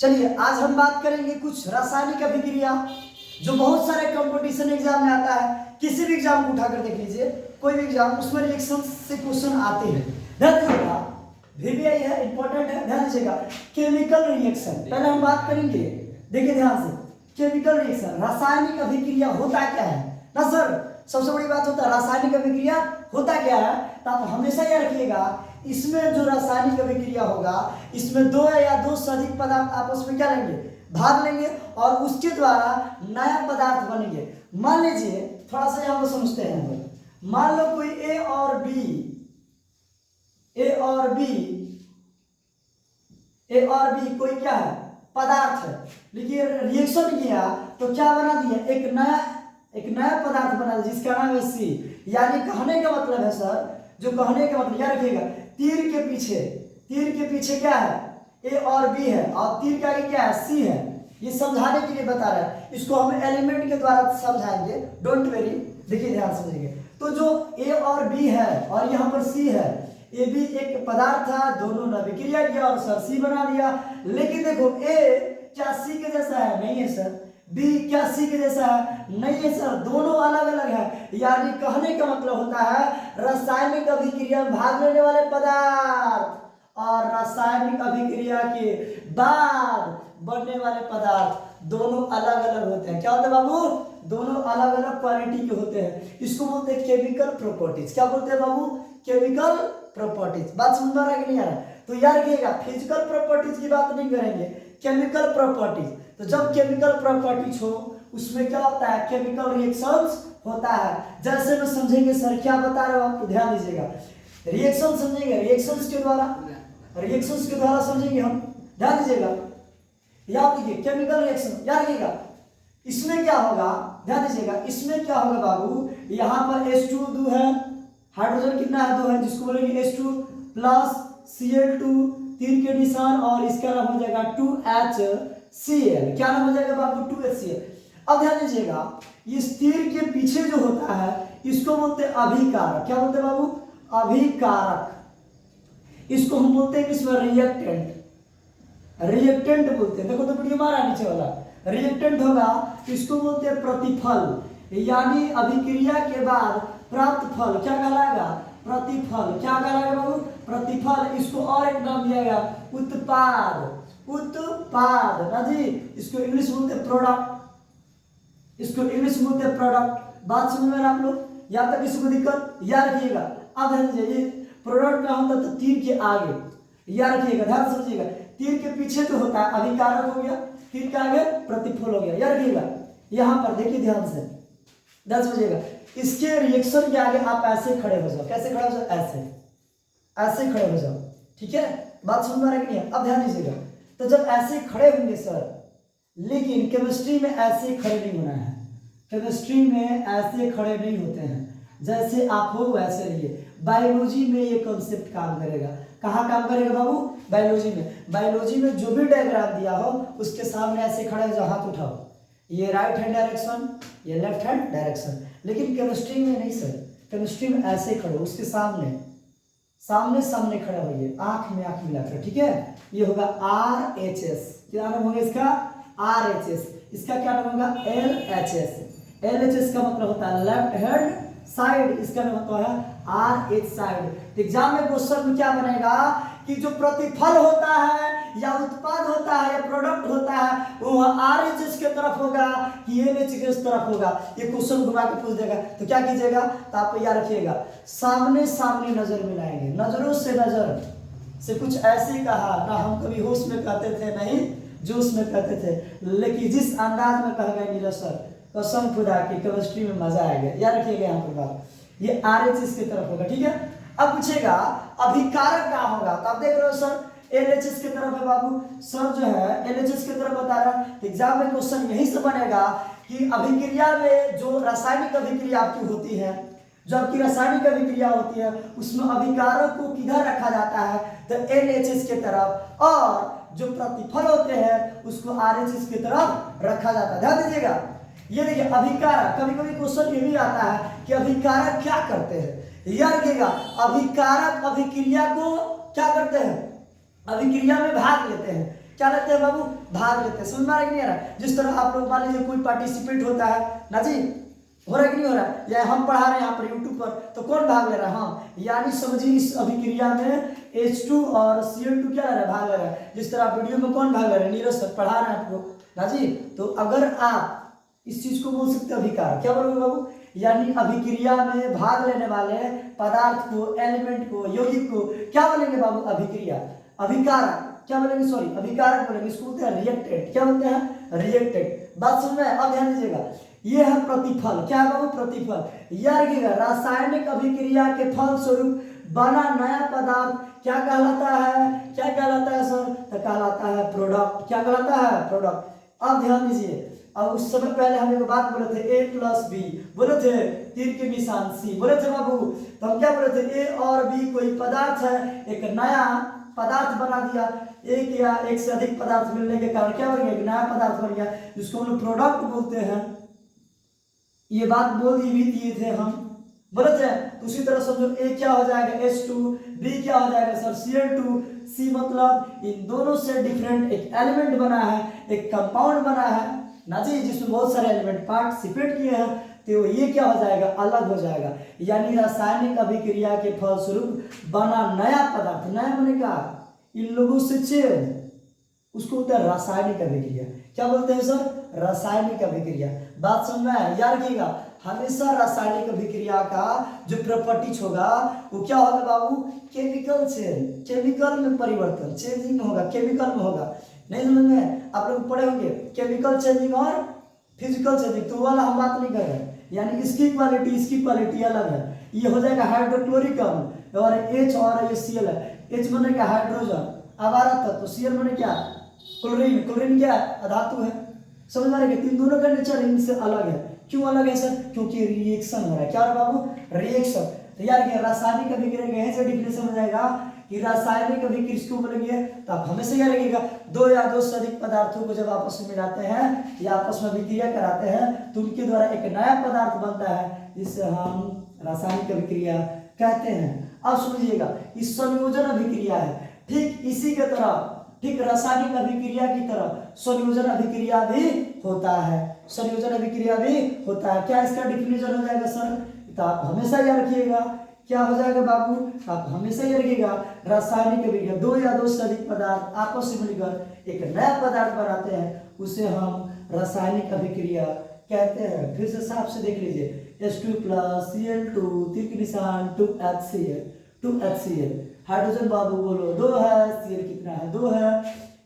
चलिए आज हम बात करेंगे कुछ रासायनिक अभिक्रिया जो बहुत सारे कंपटीशन एग्जाम में आता है। किसी भी एग्जाम को उठाकर देख लीजिए, कोई भी एग्जाम, उसमें रिएक्शन से क्वेश्चन आते हैं। ध्यान दीजिएगा, VBI है, इंपॉर्टेंट है, ध्यान दीजिएगा। केमिकल रिएक्शन पहले हम बात करेंगे, देखिए ध्यान से। केमिकल रिएक्शन रासायनिक अभिक्रिया होता क्या है ना सर, सबसे बड़ी बात होता है रासायनिक अभिक्रिया होता क्या है। तो आप हमेशा याद रखिएगा, इसमें जो रासायनिक अभिक्रिया होगा, इसमें दो या दो से अधिक पदार्थ आपस में क्या लेंगे, भाग लेंगे और उसके द्वारा नया पदार्थ बनेंगे। मान लीजिए, थोड़ा सा यहाँ पर समझते हैं, मान लो कोई ए और बी कोई क्या है, पदार्थ है, लेकिन रिएक्शन किया तो क्या बना दिया, एक नया पदार्थ बना दिया जिसका नाम है सी। यानी कहने का मतलब है सर, जो कहने का मतलब याद रखिएगा, तीर के पीछे क्या है, ए और बी है, और तीर का आगे क्या है, सी है। ये समझाने के लिए बता रहा है, इसको हम एलिमेंट के द्वारा समझाएंगे, डोंट वेरी। देखिए ध्यान समझिए, तो जो ए और बी है और यहाँ पर सी है, ए भी एक पदार्थ था, दोनों ने अभिक्रिया किया और सर सी बना दिया। लेकिन देखो, ए क्या सी के जैसा है, नहीं है सर। बी क्या सी के जैसा है, नहीं है सर, दोनों अलग अलग है। यानी कहने का मतलब होता है रासायनिक अभिक्रिया में भाग लेने वाले पदार्थ और रासायनिक अभिक्रिया के बाद बनने वाले पदार्थ दोनों अलग अलग होते हैं। क्या होता है बाबू, दोनों अलग अलग क्वालिटी के होते हैं। इसको बोलते हैं केमिकल प्रॉपर्टीज। क्या बोलते हैं बाबू, केमिकल प्रॉपर्टीज। बात समझ में आ रहा है कि नहीं आ रहा है? तो याद रखिएगा, फिजिकल प्रॉपर्टीज की बात नहीं करेंगे, केमिकल प्रॉपर्टीज। तो जब केमिकल प्रॉपर्टीज हो, उसमें क्या होता है, केमिकल रिएक्शंस होता है। जैसे में समझेंगे सर, क्या बता रहे हो आप, ध्यान दीजिएगा। रिएक्शन समझेंगे, रिएक्शंस के द्वारा समझेंगे हम, ध्यान दीजिएगा। याद रखिए, केमिकल रिएक्शन याद रखिएगा। इसमें क्या होगा, ध्यान दीजिएगा, इसमें क्या होगा बाबू, यहाँ पर H2 है, हाइड्रोजन कितना है, 2 है, जिसको बोलेंगे H2 प्लस Cl2, तीर के निशान, और इसका नाम हो जाएगा 2HCl। क्या नाम हो जाएगा बाबू, 2HCl। अब ध्यान दीजिएगा, इस तीर के पीछे जो होता है इसको बोलते हैं अभिकारक। क्या बोलते हैं बाबू, अभिकारक। इसको हम बोलते हैं किसमें, रिएक्टेंट बोलते हैं। देखो तो वीडियो मारा नीचे वाला, रिएक्टेंट होगा, इसको बोलते हैं प्रतिफल। यानी अभिक्रिया के बाद प्राप्त फल क्या कहलाएगा, प्रतिफल। क्या कहलाएगा बाबू, प्रतिफल। इसको और एक नाम दिया गया, उत्पाद ना जी। इसको इंग्लिश बोलते हैं प्रोडक्ट। बात समझ में आप लोग, या तक किसी को दिक्कत, याद रखिएगा। अब ध्यान दीजिए, प्रोडक्ट का होता तो तीर के आगे, याद रखिएगा, ध्यान समझिएगा। तीर के पीछे जो होता है अभिकारक हो गया, तीर के आगे प्रतिफल हो गया, याद रखिएगा। यहाँ पर देखिए ध्यान से, ध्यान समझिएगा। इसके रिएक्शन के आगे आप ऐसे खड़े हो जाओ। कैसे खड़े हो जाओ, ऐसे खड़े हो जाओ, ठीक है। बात समझ में आ रहा है कि नहीं? अब ध्यान दीजिएगा, तो जब ऐसे खड़े होंगे सर, लेकिन केमिस्ट्री में ऐसे खड़े नहीं होना है। केमिस्ट्री में ऐसे खड़े नहीं होते हैं, जैसे आप हो वैसे रहिए। बायोलॉजी में ये कॉन्सेप्ट काम करेगा। कहाँ काम करेगा बाबू, बायोलॉजी में जो भी डायग्राम दिया हो उसके सामने ऐसे खड़े हो जाओ, हाथ उठाओ। ये राइट हैंड डायरेक्शन, ये लेफ्ट हैंड डायरेक्शन। लेकिन केमिस्ट्री में नहीं सर, केमिस्ट्री में ऐसे खड़े, उसके सामने खड़े होइए, आंख में आंख मिलाकर, ठीक है। ये होगा RHS। क्या नाम होगा इसका, RHS। इसका क्या नाम होगा, LHS का मतलब होता है लेफ्ट हैंड साइड, इसका मतलब है RH साइड। एग्जाम में क्वेश्चन में क्या बनेगा कि जो प्रतिफल होता है या उत्पाद होता है या प्रोडक्ट होता है वो RHS के तरफ होगा कि LH के तरफ होगा। ये क्वेश्चन घुमा के पूछ देगा, तो क्या कीजिएगा, तो आप याद रखिएगा, सामने नजर मिलाएंगे, नजरों से नजर से। कुछ ऐसे कहा ना, हम कभी होश में कहते थे, नहीं जोश में कहते थे, लेकिन जिस अंदाज में कह गए नीरज सर, कसम खुदा की केमिस्ट्री में मजा आएगा। याद रखिएगा यहाँ पर बात, ये RHS की तरफ होगा, ठीक है। अब पूछेगा अभिकारक क्या होगा, तो आप देख रहे हो सर LHS की तरफ है बाबू। सर जो है LHS की तरफ बता रहा है। एग्जाम में क्वेश्चन यही से बनेगा कि अभिक्रिया में जो रासायनिक अभिक्रिया आपकी होती है, जो आपकी रासायनिक अभिक्रिया होती है, उसमें अभिकारक को किधर रखा जाता है, तो LHS के तरफ, और जो प्रतिफल होते हैं उसको RHS की तरफ रखा जाता है। ध्यान दीजिएगा, ये देखिए अभिकारक। कभी कभी क्वेश्चन ये भी आता है कि अभिकारक क्या करते हैं, याद रखिएगा। अभिकारक अभिक्रिया को क्या करते हैं, अभिक्रिया में भाग लेते हैं। क्या लेते हैं बाबू, भाग लेते हैं। समझ में आ रहा है कि नहीं आ रहा? जिस तरह आप लोग मान लीजिए कोई पार्टिसिपेट होता है ना जी, हो रहा है कि नहीं हो रहा है, या हम पढ़ा रहे हैं यहाँ पर यूट्यूब पर, तो कौन भाग ले रहा है, हम, यानी समझिए इस अभिक्रिया में H2 और Cl2 क्या ले रहा है, भाग ले रहा है। जिस तरह वीडियो में कौन भाग ले रहा है, नीरज सर पढ़ा रहे हैं आपको ना जी। तो अगर आप इस चीज को बोल सकते हैं अभिकार, क्या बोलोगे बाबू, यानी अभिक्रिया में भाग लेने वाले पदार्थ को, एलिमेंट को, यौगिक को क्या बोलेंगे बाबू, अभिक्रिया, अभिकारक क्या बोलेंगे, सॉरी अभिकारक बोलेंगे, इसको बोलते हैं रिएक्टेंट। क्या बोलते हैं, रिएक्टेंट। बात समझ में? अब ध्यान दीजिएगा, ये है प्रतिफल। क्या है बाबू, प्रतिफल। याद रखिएगा, रासायनिक अभिक्रिया के फल स्वरूप बना नया पदार्थ क्या कहलाता है, क्या कहलाता है सर, तो कहलाता है प्रोडक्ट। क्या कहलाता है, प्रोडक्ट। अब ध्यान दीजिए, अब उस समय पहले हम एक बात बोले थे, A + B बोले थे, तीर के निशान C बोले थे बाबू। तो हम क्या बोले थे, A और B कोई पदार्थ है, एक नया पदार्थ बना दिया, एक या एक से अधिक पदार्थ मिलने के कारण क्या बन गया, एक नया पदार्थ बन गया, जिसको हम लोग प्रोडक्ट बोलते हैं। ये बात बोल भी दिए थे हम, बोले थे। उसी तरह समझो, A क्या हो जाएगा, H2, B क्या हो जाएगा सर, Cl2, C मतलब इन दोनों से डिफरेंट एक एलिमेंट बना है, एक कंपाउंड बना है ना जी, जिसमें बहुत सारे एलिमेंट पार्टिसिपेट किए हैं, तो ये क्या हो जाएगा, अलग हो जाएगा। यानी रासायनिक अभिक्रिया के फलस्वरूप बना नया पदार्थ, नया बने का इन लोगों से चेंज, उसको बोलते हैं रासायनिक अभिक्रिया। क्या बोलते हैं सर, रासायनिक अभिक्रिया। बात समझ में आया? याद रखिएगा, हमेशा रासायनिक अभिक्रिया का जो प्रॉपर्टीज होगा वो क्या होगा बाबू, केमिकल चेंज, केमिकल में परिवर्तन, चेंजिंग होगा, केमिकल में होगा। नहीं समझ में? आप लोग पढ़े होंगे केमिकल चेंजिंग और फिजिकल चेंजिंग, तो वाला हम बात नहीं कर रहे हैं। यानी इसकी क्वालिटी अलग है। ये हो जाएगा हाइड्रोक्लोरिक अम्ल, और H और ये Cl है। H बने क्या, हाइड्रोजन आवारा तत्व, Cl बने क्या, क्लोरीन, क्लोरीन क्या है, अधातु है। समझ में आ रहा है? तीन दोनों का नेचर इनसे अलग है। क्यों अलग है सर, क्योंकि रिएक्शन हो रहा है। क्या हो रहा है बाबू, रिएक्शन। तो यार ये रासायनिक अभिक्रिया यहीं से डिफिनेशन हो जाएगा कि रासायनिक अभिक्रिया किसको बोलेंगे, तो आप हमेशा याद रखिएगा, दो या दो से अधिक पदार्थों को जब आपस में मिलाते हैं या आपस में अभिक्रिया कराते हैं तो उनके द्वारा एक नया पदार्थ बनता है, जिससे हम रासायनिक अभिक्रिया कहते हैं। अब समझिएगा, इस संयोजन अभिक्रिया है, ठीक इसी के तरह, ठीक रासायनिक अभिक्रिया की तरह संयोजन अभिक्रिया भी होता है, संयोजन अभिक्रिया भी होता है। क्या इसका डिफिनेशन हो जाएगा सर, तो आप हमेशा याद रखिएगा, क्या हो जाएगा बाबू, आप हमेशा याद रखिएगा, रासायनिक अभिक्रिया दो या दो से अधिक पदार्थ आपस में मिलकर एक नया पदार्थ बनाते हैं, उसे हम रासायनिक अभिक्रिया कहते हैं। फिर से साफ से देख लीजिए, H2 + Cl2, तीर के निशान 2HCl, 2HCl, हाइड्रोजन बाबू बोलो 2 है, Cl कितना है, 2 है।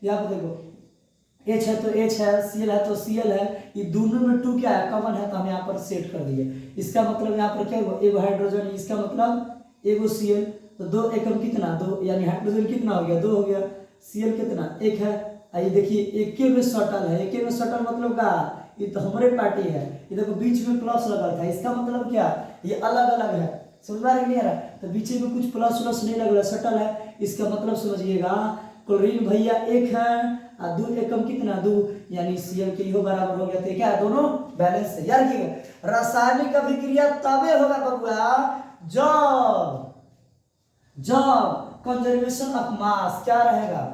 यहाँ पे देखो, H है तो H है, Cl है तो Cl है, ये दोनों में 2 क्या है, कॉमन है, तो हम यहाँ पर सेट कर दिए। इसका मतलब यहाँ पर क्या हुआ, एगो हाइड्रोजन, इसका मतलब एगो Cl, तो 2 एकम कितना, 2, यानी हाइड्रोजन कितना हो गया, 2 हो गया, Cl कितना, 1 है। ये देखिए एक में सटल है, एक में सटल मतलब का, ये तो हमारे पार्टी है, ये देखो बीच में प्लस लगा था, इसका मतलब क्या, ये अलग अलग है। समझ में नहीं आ रहा, तो बीच में कुछ प्लस प्लस नहीं लग रहा, सटल है, इसका मतलब समझिएगा, क्लोरीन भैया 1 है और 2 एकम कितना, 2, यानी Cl के इहो बराबर हो गया, तो क्या दोनों बैलेंस है। याद रखिएगा, रासायनिक अभिक्रिया तबे होगा बबुआ जब कंजर्वेशन ऑफ मास क्या रहेगा,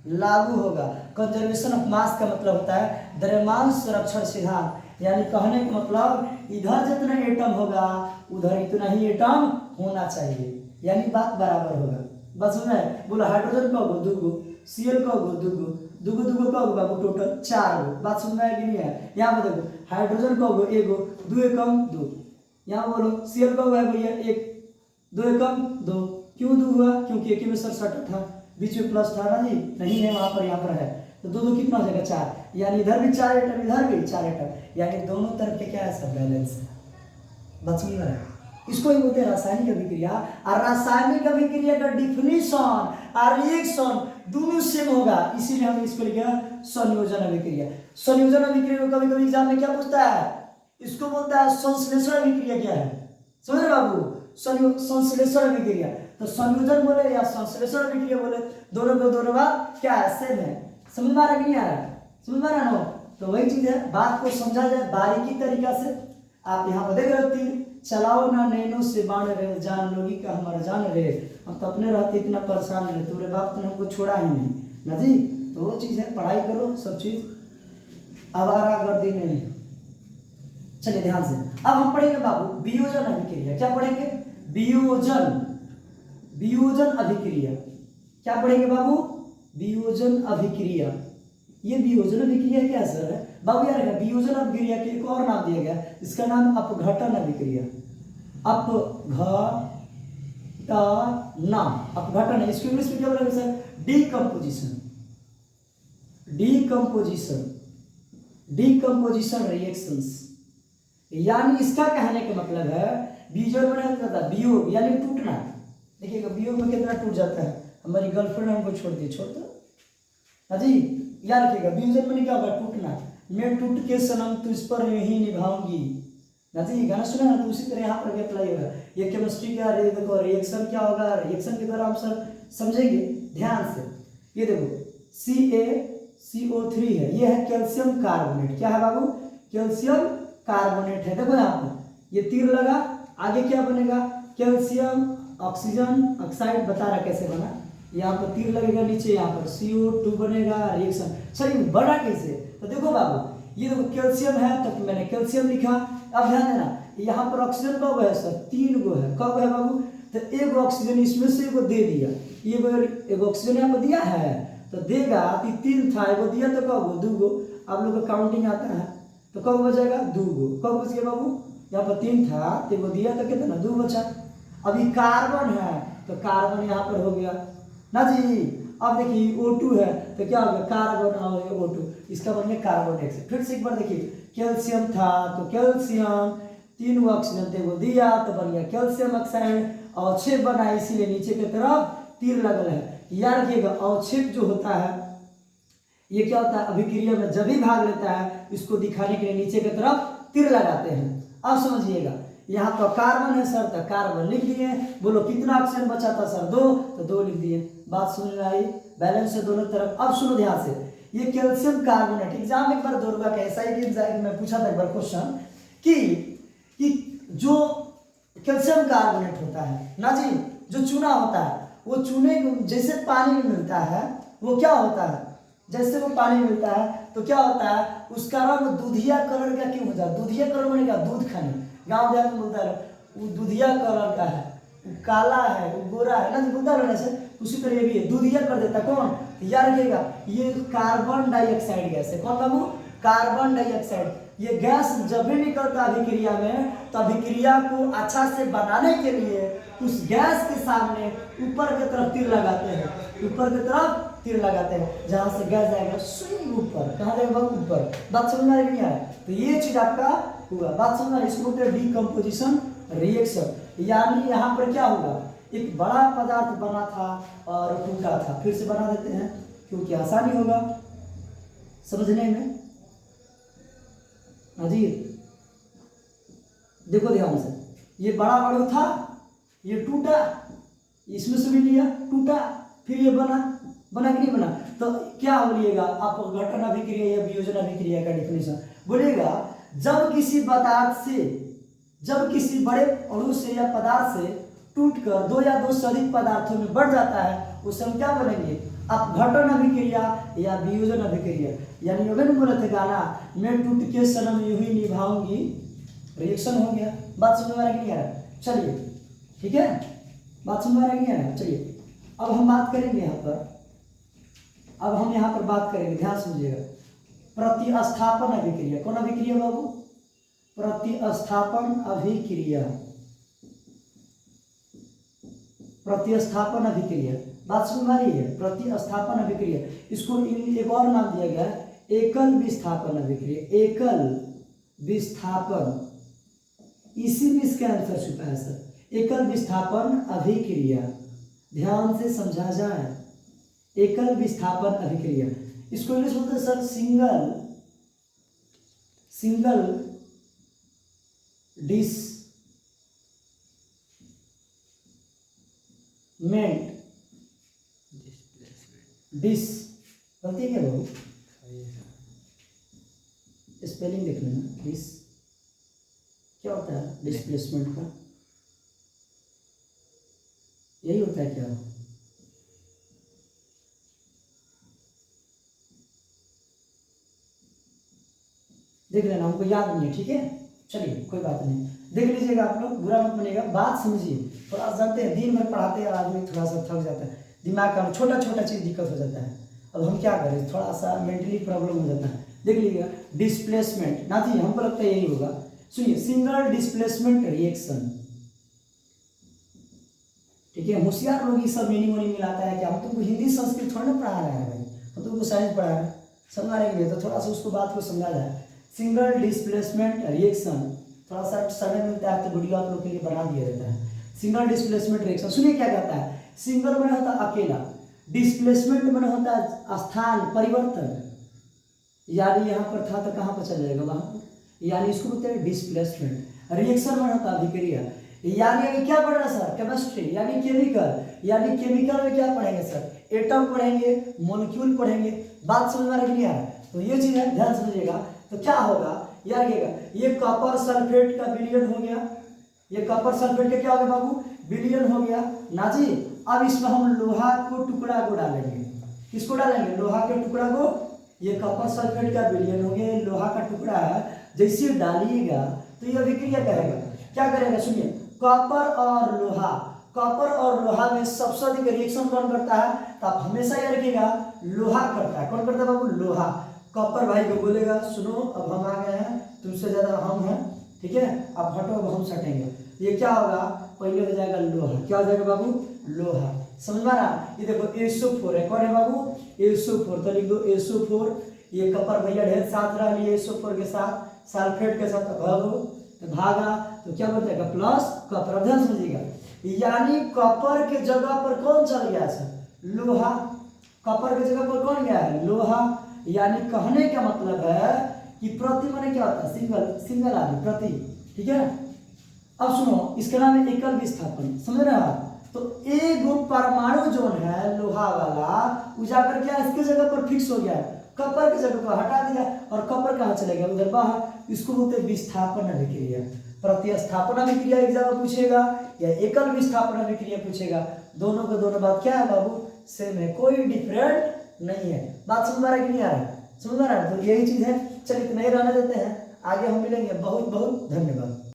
लागू होगा। कंजर्वेशन ऑफ मास का मतलब होता है द्रव्यमान संरक्षण सिद्धांत, यानी कहने का मतलब इधर जितना एटम होगा उधर इतना ही एटम होना चाहिए, यानी बात बराबर होगा। बस में बोलो, हाइड्रोजन का होगा 2 गो, Cl का होगा 2 गो, 2 गो 2 गो का होगा बाबू टोटल 4 गो। बात समझ में आया कि नहीं है? यहाँ पे देखो, हाइड्रोजन का होगा 1 गो, 2 एकम 2, यहाँ बोलो Cl का होगा भैया 1, 2 एकम 2, क्यों 2 हुआ, क्योंकि एक में सट था, बीच में प्लस था ना जी, नहीं है वहां पर, यहाँ पर है, तो 2 2 कितना हो जाएगा 4, यानी इधर भी 4 एटम, इधर भी 4 एटम, यानी दोनों तरफ के क्या है, सब बैलेंस है। बात समझ में आ रहा है? इसको ही बोलते हैं रासायनिक अभिक्रिया। और रासायनिक अभिक्रिया का डिफिनीशन और रिएक्शन दोनों सेम होगा, इसीलिए हम इसको लिखा संयोजन अभिक्रिया। संयोजन अभिक्रिया को कभी कभी एग्जाम में क्या पूछता है, इसको बोलता है संश्लेषण अभिक्रिया। क्या है, समझ रहे बाबू, संश्लेषण अभिक्रिया। तो संयोजन बोले या संश्लेषण अभिक्रिया बोले, दोनों बात क्या है, सेम है। समझ में आ रहा कि नहीं आ रहा, समझ में आ रहा ना? तो वही चीज है, बात को समझा जाए बारीकी तरीका से। आप यहाँ पर देख रहे हो, तीर चलाओ ना नैनो से बाण रे, जान लोगी का हमारा जान रे, हम तो अपने रहते इतना परेशान रहे, तुम्हारे बाप ने हमको छोड़ा ही नहीं ना जी। तो वो चीज़ है, पढ़ाई करो सब चीज़ आवारागर्दी में नहीं। चलिए ध्यान से, अब हम पढ़ेंगे बाबू वियोजन अभिक्रिया। क्या पढ़ेंगे? वियोजन, वियोजन अभिक्रिया। क्या पढ़ेंगे बाबू? वियोजन अभिक्रिया। ये वियोजन अभिक्रिया क्या सर है बाबू? यार वियोजन अभिक्रिया के एक और नाम दिया गया, इसका नाम अपघटन अभिक्रिया। अपघटन, अपघटन है, इसको इंग्लिश में क्या बोलेंगे sir? Decomposition, decomposition, decomposition reactions. यानी इसका कहने का मतलब है वियोजन में होता था वियोग यानी टूटना। देखिएगा वियोग में कितना टूट जाता है, हमारी गर्लफ्रेंड हमको छोड़ दी, छोड़ दो हाँ जी, याद रखिएगा वियोजन में क्या होगा? टूटना। मैं टूट के सनम तुझ पर यूं ही निभाऊंगी ना जी, गाना सुना ना, तो उसी तरह यहाँ पर भी अप्लाई होगा। ये केमिस्ट्री का देखो रिएक्शन क्या होगा, रिएक्शन के द्वारा हम सब समझेंगे ध्यान से। ये देखो CaCO3 है, ये है कैल्शियम कार्बोनेट। क्या है बाबू? कैल्शियम कार्बोनेट है। देखो यहाँ पर ये तीर लगा, आगे क्या बनेगा? कैल्शियम ऑक्सीजन ऑक्साइड, बता रहा कैसे बना। यहाँ पर तीर लगेगा नीचे, यहाँ पर CO2 बनेगा, रिएक्शन। सही बना कैसे? तो देखो बाबू ये देखो कैल्शियम है तो मैंने कैल्शियम लिखा। अब ध्यान देना यहाँ पर ऑक्सीजन कब है सर? 3 गो है। कब है बाबू? तो एक ऑक्सीजन इसमें से एगो दे दिया, ये ऑक्सीजन यहाँ पर दिया है तो देगा, 3 था, एगो दिया तो कब? 2 गो। आप लोग का काउंटिंग आता है तो कब बचेगा? 2 गो। कब बच गया बाबू? यहाँ पर 3 था तो एगो दिया तो कितना? 2 बचा। अभी कार्बन है तो कार्बन यहाँ पर हो गया ना जी। अब देखिए O2 है तो क्या हो गया? कार्बन और O2, इसका बन गया कार्बन डाइऑक्साइड। फिर से एक बार देखिए, कैल्शियम था तो कैल्शियम, 3 ऑक्सीजन थे वो दिया तो बन गया कैल्शियम ऑक्साइड, अवक्षेप बना, इसीलिए नीचे की तरफ तीर लगल है। याद रखिएगा अवक्षेप जो होता है ये क्या होता है? अभिक्रिया में जब भी भाग लेता है इसको दिखाने के लिए नीचे की तरफ तीर लगाते हैं। अब समझिएगा यहाँ पर कार्बन है सर तो कार्बन लिख दिए। बोलो कितना ऑक्सीजन बचा था सर? 2, तो 2 लिख दिए। बात समझ में आई? बैलेंस है दोनों तरफ। अब सुनो ध्यान से, ये कैल्शियम कार्बोनेट एग्जाम में एक बार 2 रुपया का ऐसा ही एग्जाम में पूछा था एक बार क्वेश्चन कि जो कैल्शियम कार्बोनेट होता है ना जी, जो चूना होता है, वो चूने जैसे पानी में मिलता है वो क्या होता है? जैसे वो पानी मिलता है तो क्या होता है? उसका रंग दूधिया कलर का क्यों हो जाता है? दूधिया कलर मैंने कहा दूध खाने, गाँव देहात में बोलता है वो दूधिया कलर का है, वो काला है, वो गोरा है ना जी, बोलता रहने से उसी तरह ये भी है, दूधिया कर देता। कौन? याद रखिएगा ये कार्बन डाइऑक्साइड गैस है। कौन बाबू? Carbon dioxide. ये गैस जब भी निकलता है अभिक्रिया में तो अभिक्रिया को अच्छा से बनाने के लिए उस गैस के सामने ऊपर की तरफ तीर लगाते हैं, ऊपर की तरफ तीर लगाते हैं, जहां से गैस जाएगा सुई ऊपर। कहाँ जाएगा? ऊपर। बात समझ में आ रही नहीं आ रहा? तो ये चीज आपका हुआ। बात समझ में आ रही? इसको बोलते हैं डीकम्पोजिशन रिएक्शन। यानी यहाँ पर क्या होगा? एक बड़ा पदार्थ बना था और टूटा था, फिर से बना देते हैं क्योंकि आसानी होगा समझने में। जी देखो ध्यान से, ये बड़ा अणु था, ये टूटा, इसमें से भी लिया, टूटा, फिर ये बना कि नहीं बना? तो क्या बोलिएगा आप? अपघटन अभिक्रिया या वियोजन अभिक्रिया का डेफिनेशन बोलिएगा, जब किसी पदार्थ से, जब किसी बड़े अणु से या पदार्थ से टूटकर 2 या 2 से अधिक पदार्थों में बढ़ जाता है उसे हम क्या बोलेंगे? अपघटन अभिक्रिया या वियोजन अभिक्रिया। यानी मैंने बोला था गाना, मैं टूट के सनम यूं ही निभाऊंगी, रिएक्शन हो गया। बात समझ में आ रहा है कि नहीं आ रहा? चलिए ठीक है, बात समझ में आ रहा है कि नहीं आ रहा? चलिए अब हम बात करेंगे यहाँ पर, अब हम यहाँ पर बात करेंगे, ध्यान समझिएगा, प्रतिस्थापन अभिक्रिया। कौन अभिक्रिया बाबू? प्रतिस्थापन अभिक्रिया, प्रतिस्थापन अभिक्रिया। बात समझ में आ रही है? प्रतिस्थापन अभिक्रिया, इसको एक और नाम दिया गया एकल विस्थापन अभिक्रिया। एकल विस्थापन, इसी में इसका आंसर छुपा है सर, एकल विस्थापन अभिक्रिया। ध्यान से समझा जाए, एकल विस्थापन अभिक्रिया। इसको इंग्लिश बोलते हैं सर सिंगल गलती है क्या बाबू? स्पेलिंग देख लेना। डिस क्या होता है? डिस्प्लेसमेंट का यही होता है क्या? देख लेना, हमको याद नहीं है, ठीक है। चलिए कोई बात नहीं, देख लीजिएगा आप लोग, बुरा मत मानिएगा, बात समझिए। थोड़ा जानते हैं दिन भर पढ़ाते हैं आदमी थोड़ा सा थक जाता है, दिमाग का छोटा छोटा चीज़ दिक्कत हो जाता है। अब हम क्या करें, थोड़ा सा मेंटली प्रॉब्लम हो जाता है। देख लीजिएगा डिस्प्लेसमेंट, ना जी हमको लगता है यही होगा। सुनिए, सिंगल डिस्प्लेसमेंट रिएक्शन, ठीक है। होशियार लोग ये सब मीनिंग वोनिंग मिलाता है कि हम तुमको हिंदी संस्कृत थोड़ा ना पढ़ा रहे हैं भाई, हम तुमको साइंस पढ़ा रहे हैं, समझा रहे हैं, तो थोड़ा सा उसको बात को समझा जाए। सिंगल डिस्प्लेसमेंट रिएक्शन, थोड़ा सा समय मिलता है तो वीडियो आप लोग के लिए बना दिया जाता है। सिंगल डिस्प्लेसमेंट रिएक्शन, सुनिए क्या कहता है। सिंगल में होता है अकेला, डिस्प्लेसमेंट में होता है स्थान परिवर्तन, यानी यहाँ पर था तो कहाँ पर चल जाएगा वहाँ पर, यानी इसको बोलते हैं डिस्प्लेसमेंट। रिएक्शन में होता है अभिक्रिया, यानी अभी क्या पढ़ रहा है सर, केमिस्ट्री यानी केमिकल, यानी केमिकल में क्या पढ़ेंगे सर, एटम पढ़ेंगे, मॉलिक्यूल पढ़ेंगे। बात समझ में आ रही है, तो ये चीज़ है, ध्यान समझिएगा। तो क्या होगा यार, ये कॉपर सल्फेट का विलयन हो गया, ये कॉपर सल्फेट का क्या हो गया बाबू, विलयन हो गया ना जी। अब इसमें हम लोहा को टुकड़ा को डालेंगे, किसको डालेंगे, लोहा के टुकड़ा को। ये कॉपर सल्फेट का विलयन हो गया, लोहा का टुकड़ा है, जैसे डालिएगा तो ये अभिक्रिया करेगा, क्या करेगा, सुनिए। कॉपर और लोहा, कॉपर और लोहा में सबसे अधिक रिएक्शन कौन करता है, तो आप हमेशा याद रखिएगा लोहा करता है। कौन करता है बाबू, लोहा। कॉपर भाई को बोलेगा सुनो अब हम आ गए हैं, तुमसे ज्यादा हम हैं, ठीक है, अब हटो अब हम सटेंगे। ये क्या होगा, पहले हो जाएगा लोहा, क्या हो जाएगा बाबू, लोहा। समझ में आ रहा, ये देखो SO4 है, कौन है बाबू, SO4, तो लिख दो SO4। ये कॉपर भैया ढेर साथ रह लिए SO4 के साथ, सल्फेट के साथ भागो तो भागा, तो क्या बन जाएगा प्लस कॉपर। ध्यान समझिएगा, यानी कॉपर के जगह पर कौन चल गया सर, लोहा। कॉपर के जगह पर कौन गया है, लोहा। यानी कहने का मतलब है कि प्रति माने क्या होता है, सिंगल, सिंगल आदि प्रति, ठीक है। अब सुनो, इसका नाम है एकल विस्थापन, समझ रहे हैं। तो एक परमाणु जो है लोहा वाला, उजागर क्या इसके जगह पर फिक्स हो गया है, कॉपर की जगह पर हटा दिया, और कॉपर कहाँ चले गया, उधर बाहर। इसको बोलते हैं विस्थापन अभिक्रिया। प्रतिस्थापन अभिक्रिया एग्जाम पूछेगा या एकल विस्थापन अभिक्रिया पूछेगा, दोनों का दोनों बात क्या है बाबू, सेम है, कोई डिफरेंट नहीं है। बात समझ में आ रहा है कि नहीं आ रहा है, समझ में आ रहा है। तो यही चीज है, चलिए इतना ही रहने देते हैं, आगे हम मिलेंगे। बहुत बहुत धन्यवाद।